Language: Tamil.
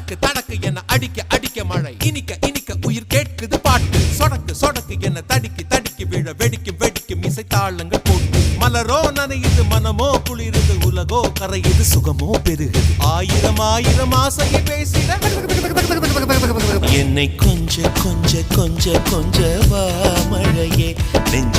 தடக்கு தடக்கு என அடிக்க அடிக்க மழை இனிக்க இனிக்க உயிர் கேட்குது பாட்டு சொடக்கு சொடக்கு என தடிக்கி தடிக்கி விழ வெடிக்கு வெடிக்கும் இசைத்தாளங்கள் போட்டு மலரோ நனையுது மனமோ குளிருது உலகோ கரையுது சுகமோ பெருகுது ஆயிரம் ஆயிரம் ஆசையை பேசிட என்னை கொஞ்ச கொஞ்ச கொஞ்ச கொஞ்ச வா மழையே நெஞ்ச